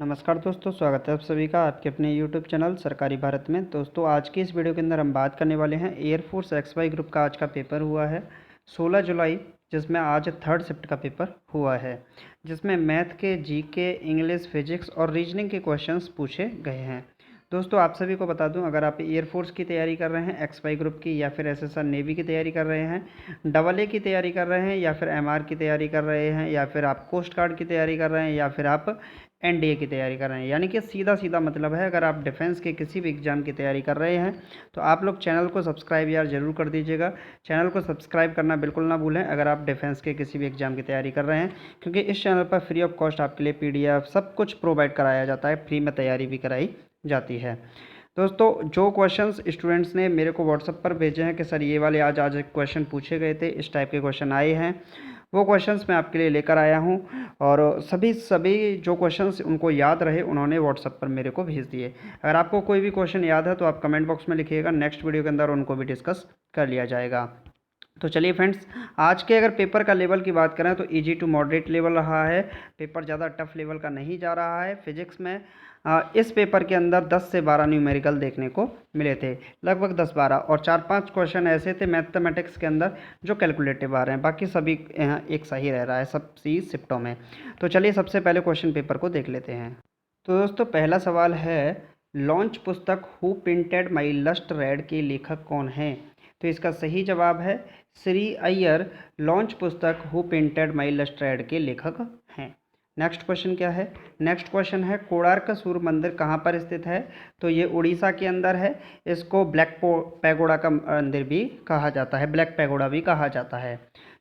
नमस्कार दोस्तों, स्वागत है आप सभी का आपके अपने यूट्यूब चैनल सरकारी भारत में। दोस्तों, आज की इस वीडियो के अंदर हम बात करने वाले हैं एयरफोर्स XY ग्रुप का आज का पेपर हुआ है 16 जुलाई, जिसमें आज थर्ड शिफ्ट का पेपर हुआ है, जिसमें मैथ के, जीके, इंग्लिश, फिजिक्स और रीजनिंग के क्वेश्चंस पूछे गए हैं। दोस्तों, आप सभी को बता दूं, अगर आप एयरफोर्स की तैयारी कर रहे हैं XY ग्रुप की, या फिर SSR नेवी की तैयारी कर रहे हैं, AA की तैयारी कर रहे हैं, या फिर MR की तैयारी कर रहे हैं, या फिर आप कोस्ट गार्ड की तैयारी कर रहे हैं, या फिर आप NDA की तैयारी कर रहे हैं, यानी कि सीधा सीधा मतलब है, अगर आप डिफेंस के किसी भी एग्ज़ाम की तैयारी कर रहे हैं तो आप लोग चैनल को सब्सक्राइब यार ज़रूर कर दीजिएगा। चैनल को सब्सक्राइब करना बिल्कुल ना भूलें अगर आप डिफेंस के किसी भी एग्ज़ाम की तैयारी कर रहे हैं, क्योंकि इस चैनल पर फ्री ऑफ कॉस्ट आपके लिए PDF सब कुछ प्रोवाइड कराया जाता है, फ्री में तैयारी भी कराई जाती है। दोस्तों, जो क्वेश्चंस स्टूडेंट्स ने मेरे को व्हाट्सएप पर भेजे हैं कि सर ये वाले आज आज क्वेश्चन पूछे गए थे, इस टाइप के क्वेश्चन आए हैं, वो क्वेश्चंस मैं आपके लिए लेकर आया हूं। और सभी जो क्वेश्चंस उनको याद रहे उन्होंने व्हाट्सएप पर मेरे को भेज दिए। अगर आपको कोई भी क्वेश्चन याद है तो आप कमेंट बॉक्स में लिखिएगा, नेक्स्ट वीडियो के अंदर उनको भी डिस्कस कर लिया जाएगा। तो चलिए फ्रेंड्स, आज के अगर पेपर का लेवल की बात करें तो इजी टू मॉडरेट लेवल रहा है। पेपर ज़्यादा टफ लेवल का नहीं जा रहा है। फिजिक्स में इस पेपर के अंदर 10 से 12 न्यूमेरिकल देखने को मिले थे, लगभग 10-12, और 4-5 क्वेश्चन ऐसे थे मैथमेटिक्स के अंदर जो कैलकुलेटिव आ रहे हैं। बाकी सभी एक सही रह रहा है सब सी शिफ्टों में। तो चलिए सबसे पहले क्वेश्चन पेपर को देख लेते हैं। तो दोस्तों, पहला सवाल है, लॉन्च पुस्तक who printed my lust red के लेखक कौन हैं? तो इसका सही जवाब है श्री अय्यर। लॉन्च पुस्तक who painted my lust red के लेखक हैं। नेक्स्ट क्वेश्चन क्या है? नेक्स्ट क्वेश्चन है, कोणार्क सूर्य मंदिर कहाँ पर स्थित है? तो ये उड़ीसा के अंदर है। इसको ब्लैक पैगोडा का मंदिर भी कहा जाता है, ब्लैक पैगोडा भी कहा जाता है।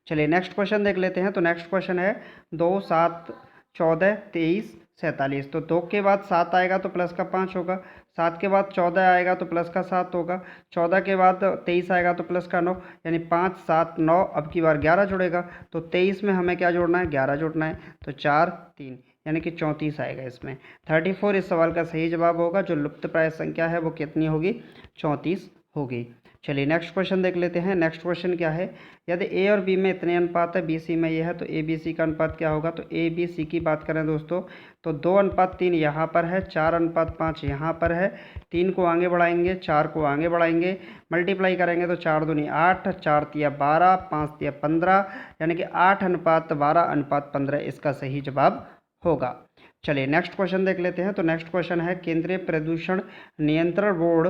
चलिए नेक्स्ट क्वेश्चन देख लेते हैं। तो नेक्स्ट क्वेश्चन है 2, 7, 14, 23, 47। तो 2 के बाद 7 आएगा तो प्लस का 5 होगा, 7 के बाद 14 आएगा तो प्लस का 7 होगा, 14 के बाद 23 आएगा तो प्लस का 9, यानी 5, 7, 9, अब की बार 11 जुड़ेगा। तो 23 में हमें क्या जोड़ना है? 11 जोड़ना है। तो 4, 3, यानी कि 34 आएगा इसमें। 34 इस सवाल का सही जवाब होगा। जो लुप्तप्राय संख्या है वो कितनी होगी? 34 होगी। चलिए नेक्स्ट क्वेश्चन देख लेते हैं। नेक्स्ट क्वेश्चन क्या है, यदि A और B में इतने अनुपात है, BC में ये है, तो ABC का अनुपात क्या होगा? तो ABC की बात करें दोस्तों तो 2:3 यहाँ पर है, 4:5 यहाँ पर है। 3 को आगे बढ़ाएंगे, 4 को आगे बढ़ाएंगे, मल्टीप्लाई करेंगे तो 4 दूनी 8, 4 तिया 12, 5 तिया 15, यानी कि 8:12:15 इसका सही जवाब होगा। चलिए नेक्स्ट क्वेश्चन देख लेते हैं। तो नेक्स्ट क्वेश्चन है, केंद्रीय प्रदूषण नियंत्रण बोर्ड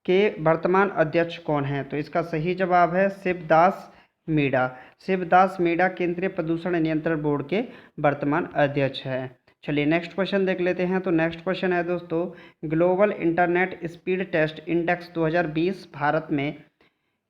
के वर्तमान अध्यक्ष कौन हैं? तो इसका सही जवाब है शिवदास मीणा। शिवदास मीणा केंद्रीय प्रदूषण नियंत्रण बोर्ड के वर्तमान अध्यक्ष हैं। चलिए नेक्स्ट क्वेश्चन देख लेते हैं। तो नेक्स्ट क्वेश्चन है दोस्तों, global internet speed test index 2020 Bharat में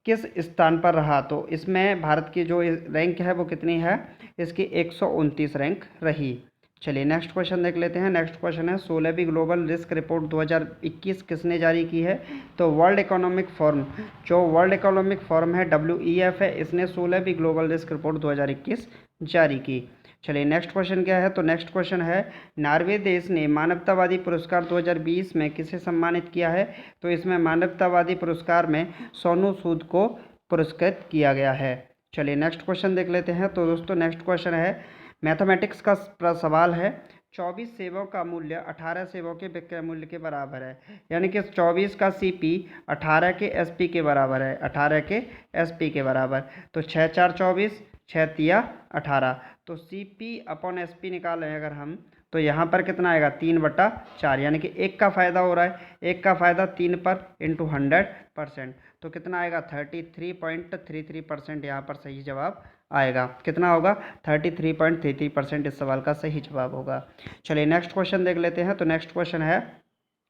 किस स्थान पर रहा? तो इसमें भारत की जो रैंक है वो कितनी है? इसकी 129 रैंक रही। चलिए नेक्स्ट क्वेश्चन देख लेते हैं। नेक्स्ट क्वेश्चन है, 16वीं ग्लोबल रिस्क रिपोर्ट 2021 किसने जारी की है? तो वर्ल्ड इकोनॉमिक फोरम, जो वर्ल्ड इकोनॉमिक फोरम है WEF है, इसने 16वीं ग्लोबल रिस्क रिपोर्ट 2021 जारी की। चलिए नेक्स्ट क्वेश्चन क्या है? तो नेक्स्ट क्वेश्चन है, नॉर्वे देश ने मानवतावादी पुरस्कार 2020 में किसे सम्मानित किया है? तो इसमें मानवतावादी पुरस्कार में सोनू सूद को पुरस्कृत किया गया है। चलिए नेक्स्ट क्वेश्चन देख लेते हैं। तो दोस्तों नेक्स्ट क्वेश्चन है, मैथमेटिक्स का सवाल है, 24 सेवों का मूल्य 18 सेवों के विक्रय मूल्य के बराबर है, यानी कि 24 का CP 18 के SP के बराबर है, 18 के SP के बराबर। तो 6 4 24, 6 तिया 18, तो CP/SP निकालें अगर हम, तो यहाँ पर कितना आएगा? 3/4, यानी कि 1 का फ़ायदा हो रहा है, 1 का फ़ायदा 3 पर इंटू 100%, तो कितना आएगा? 33.33% यहाँ पर सही जवाब आएगा। कितना होगा? 33.33% इस सवाल का सही जवाब होगा। चलिए नेक्स्ट क्वेश्चन देख लेते हैं। तो नेक्स्ट क्वेश्चन है,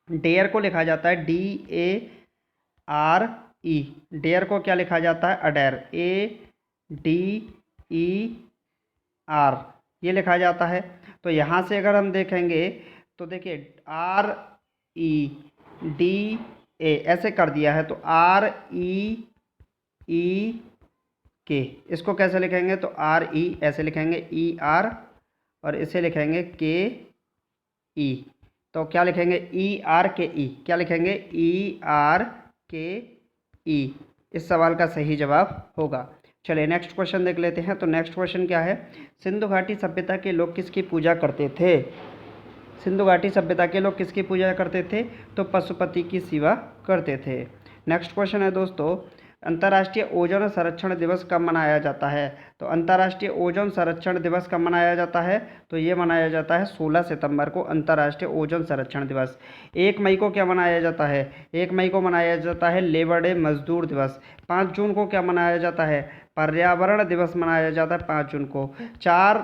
डेयर को लिखा जाता है DARE। डेयर को क्या लिखा जाता है? अडेर, ADER ये लिखा जाता है। तो यहाँ से अगर हम देखेंगे तो देखिए REDA ऐसे कर दिया है, तो REE इसको कैसे लिखेंगे? तो RE ऐसे लिखेंगे, ER, और इसे लिखेंगे KE। तो क्या लिखेंगे? ERKE, क्या लिखेंगे? ERKE इस सवाल का सही जवाब होगा। चलिए नेक्स्ट क्वेश्चन देख लेते हैं। तो नेक्स्ट क्वेश्चन क्या है, सिंधु घाटी सभ्यता के लोग किसकी पूजा करते थे? सिंधु घाटी सभ्यता के लोग किसकी पूजा करते थे? तो पशुपति की सेवा करते थे। नेक्स्ट क्वेश्चन है दोस्तों, अंतर्राष्ट्रीय ओजोन संरक्षण दिवस कब मनाया जाता है? तो अंतर्राष्ट्रीय ओजोन संरक्षण दिवस कब मनाया जाता है? तो ये मनाया जाता है 16 सितंबर को अंतर्राष्ट्रीय ओजोन संरक्षण दिवस। 1 मई को क्या मनाया जाता है? 1 मई को मनाया जाता है लेबर डे, मजदूर दिवस। 5 जून को क्या मनाया जाता है? पर्यावरण दिवस मनाया जाता है 5 जून को। 4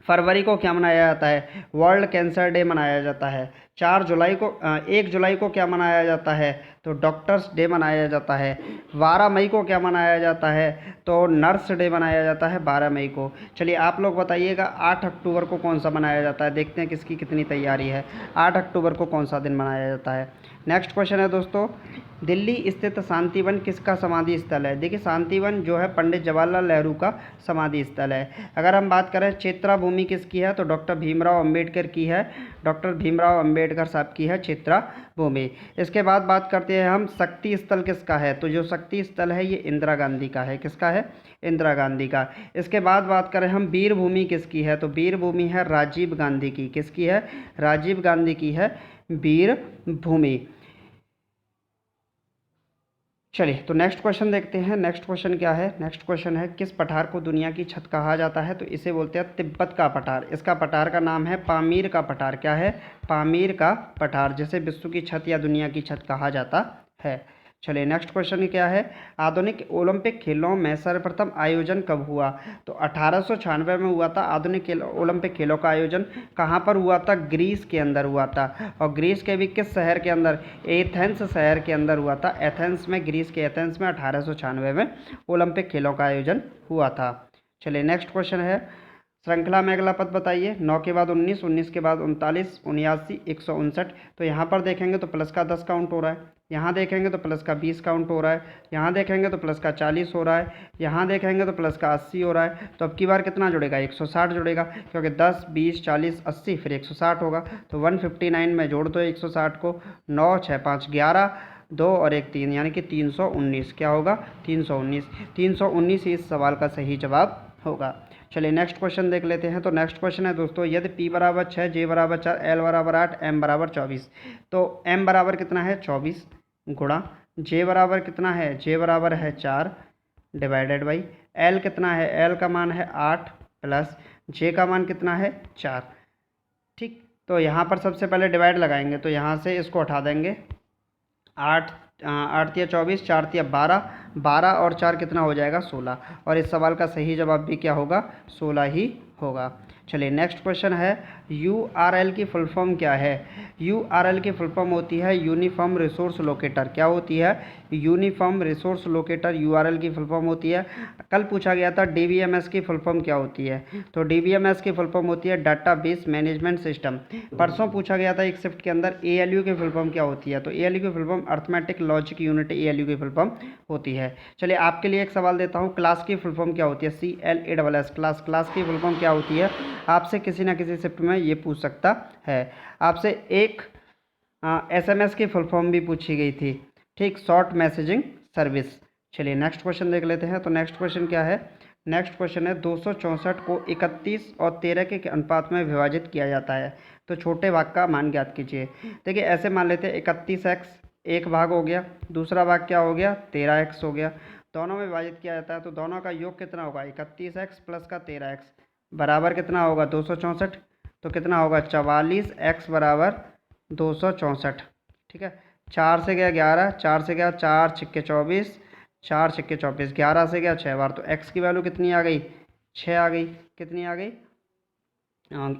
फरवरी को क्या मनाया जाता है? वर्ल्ड कैंसर डे मनाया जाता है। 1 जुलाई को क्या मनाया जाता है? तो डॉक्टर्स डे मनाया जाता है। 12 मई को क्या मनाया जाता है? तो नर्स डे मनाया जाता है 12 मई को। चलिए आप लोग बताइएगा 8 अक्टूबर को कौन सा मनाया जाता है? देखते हैं किसकी कितनी तैयारी है। 8 अक्टूबर को कौन सा दिन मनाया जाता है? नेक्स्ट क्वेश्चन है दोस्तों, दिल्ली स्थित शांतिवन किसका समाधि स्थल है? देखिए शांतिवन जो है पंडित जवाहरलाल नेहरू का समाधि स्थल है। अगर हम बात करें क्षेत्रा भूमि किसकी है? तो डॉक्टर भीमराव अंबेडकर की है। डॉक्टर भीमराव अंबेडकर साहब की है क्षेत्रा भूमि। इसके बाद बात करते हैं हम शक्ति स्थल किसका है? तो जो शक्ति स्थल है ये इंदिरा गांधी का है। किसका है? इंदिरा गांधी का। इसके बाद बात करें हम वीर भूमि किसकी है? तो वीर भूमि है राजीव गांधी की। किसकी है? राजीव गांधी की है वीर भूमि। चलिए तो नेक्स्ट क्वेश्चन देखते हैं। नेक्स्ट क्वेश्चन क्या है? नेक्स्ट क्वेश्चन है किस पठार को दुनिया की छत कहा जाता है? तो इसे बोलते हैं तिब्बत का पठार। इसका पठार का नाम है पामीर का पठार। क्या है? पामीर का पठार, जिसे विश्व की छत या दुनिया की छत कहा जाता है। चलिए नेक्स्ट क्वेश्चन क्या है? आधुनिक ओलंपिक खेलों में सर्वप्रथम आयोजन कब हुआ? तो 1896 में हुआ था आधुनिक ओलंपिक खेलों का आयोजन। कहाँ पर हुआ था? ग्रीस के अंदर हुआ था। और ग्रीस के भी किस शहर के अंदर? एथेंस शहर के अंदर हुआ था। एथेंस में, ग्रीस के एथेंस में 1896 में ओलंपिक खेलों का आयोजन हुआ था। चलिए नेक्स्ट क्वेश्चन है, श्रृंखला में अगला पद बताइए। 9 के बाद 19, 19 के बाद 39, 79, 159। तो यहाँ पर देखेंगे तो प्लस का 10 काउंट हो रहा है, यहाँ देखेंगे तो प्लस का 20 काउंट हो रहा है, यहाँ देखेंगे तो प्लस का 40 हो रहा है, यहाँ देखेंगे तो प्लस का 80 हो रहा है। तो अब की बार कितना जुड़ेगा? 160 जुड़ेगा, क्योंकि 10, 20, 40, 80 फिर 160 होगा। तो 159 में जोड़ दो 160 को। 9, 6, 5, 11, 2 और 1 3, यानी कि 319। क्या होगा? 319। 319 इस सवाल का सही जवाब होगा। चलिए नेक्स्ट क्वेश्चन देख लेते हैं। तो नेक्स्ट क्वेश्चन है दोस्तों, यदि P बराबर 6, J बराबर 4, L बराबर 8, M बराबर 24। तो M बराबर कितना है? 24 गुणा J बराबर कितना है? J बराबर है 4 डिवाइडेड बाई L कितना है? L का मान है 8 प्लस J का मान कितना है? 4। ठीक, तो यहाँ पर सबसे पहले डिवाइड लगाएंगे, तो यहाँ से इसको हटा देंगे। 8 तिया 24, 4 तिया 12, 12 और 4 कितना हो जाएगा? 16। और इस सवाल का सही जवाब भी क्या होगा? 16 ही होगा। चलिए नेक्स्ट क्वेश्चन है, URL की फुल फॉर्म क्या है? URL की फुल फॉर्म होती है यूनिफॉर्म रिसोर्स लोकेटर। क्या होती है? यूनिफॉर्म रिसोर्स लोकेटर URL की फुल फॉर्म होती है। कल पूछा गया था DBMS की फुल फॉर्म क्या होती है? तो DBMS की फुल फॉर्म होती है डाटाबेस मैनेजमेंट सिस्टम। परसों पूछा गया था एक शिफ्ट के अंदर ALU की फुल फॉर्म क्या होती है? तो ALU की full form arithmetic logic unit ALU की फुल फॉर्म होती है। चलिए आपके लिए एक सवाल देता हूँ, क्लास की फुल फॉर्म क्या होती है? CLASS class. क्लास की फुल फॉर्म क्या होती है? आपसे किसी ना किसी शिफ्ट में ये पूछ सकता है। आपसे एक SMS की फुल फॉर्म भी पूछी गई थी। ठीक, शॉर्ट मैसेजिंग सर्विस। चलिए नेक्स्ट क्वेश्चन देख लेते हैं। तो नेक्स्ट क्वेश्चन क्या है? नेक्स्ट क्वेश्चन है 264 को 31 और 13 के अनुपात में विभाजित किया जाता है, तो छोटे भाग का मान ज्ञात कीजिए। देखिए ऐसे मान लेते हैं 31x एक भाग हो गया, दूसरा भाग क्या हो गया? 13x हो गया। दोनों में विभाजित किया जाता है, तो दोनों का योग कितना होगा? 31x प्लस का 13x बराबर कितना होगा? 264। तो कितना होगा? 44x बराबर 264। ठीक है, 4 से गया 11, 4 से गया 4 छिक्के 24, 4 छिक्के 24, 11 से गया 6 बार, तो x की वैल्यू कितनी आ गई? 6 आ गई। कितनी आ गई?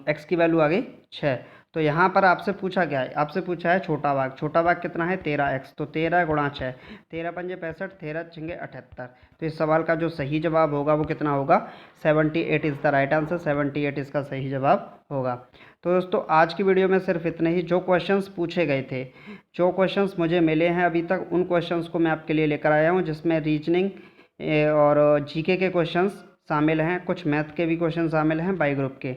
x की वैल्यू आ गई 6। तो यहाँ पर आपसे पूछा क्या है? आपसे पूछा है छोटा भाग। छोटा भाग कितना है? 13x। तो 13 गुणा 6, 13 पंजे 65, 13 छिंगे 78। तो इस सवाल का जो सही जवाब होगा वो कितना होगा? 78 इज़ द राइट आंसर। 78 इसका सही जवाब होगा। तो दोस्तों आज की वीडियो में सिर्फ इतना ही। जो क्वेश्चंस पूछे गए थे, जो क्वेश्चंस मुझे मिले हैं अभी तक, उन क्वेश्चंस को मैं आपके लिए लेकर आया हूँ, जिसमें रीजनिंग और जीके के क्वेश्चंस शामिल हैं, कुछ मैथ के भी क्वेश्चन शामिल हैं बाई ग्रुप के।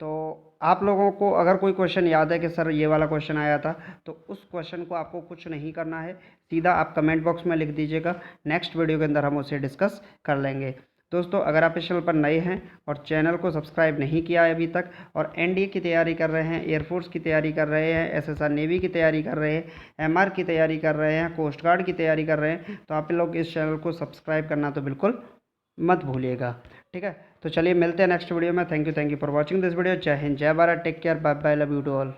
तो आप लोगों को अगर कोई क्वेश्चन याद है कि सर ये वाला क्वेश्चन आया था, तो उस क्वेश्चन को आपको कुछ नहीं करना है, सीधा आप कमेंट बॉक्स में लिख दीजिएगा। नेक्स्ट वीडियो के अंदर हम उसे डिस्कस कर लेंगे। दोस्तों अगर आप इस चैनल पर नए हैं और चैनल को सब्सक्राइब नहीं किया है अभी तक और एनडीए की तैयारी कर रहे हैं, एयरफोर्स की तैयारी कर रहे हैं, एसएसआर नेवी की तैयारी कर रहे हैं, एमआर की तैयारी कर रहे हैं, कोस्ट गार्ड की तैयारी कर रहे हैं, तो आप लोग इस चैनल को सब्सक्राइब करना तो बिल्कुल मत भूलिएगा। ठीक है, तो चलिए मिलते हैं नेक्स्ट वीडियो में। Thank you for watching this video. जय हिंद, जय Bharat, take care, bye bye, love you to all.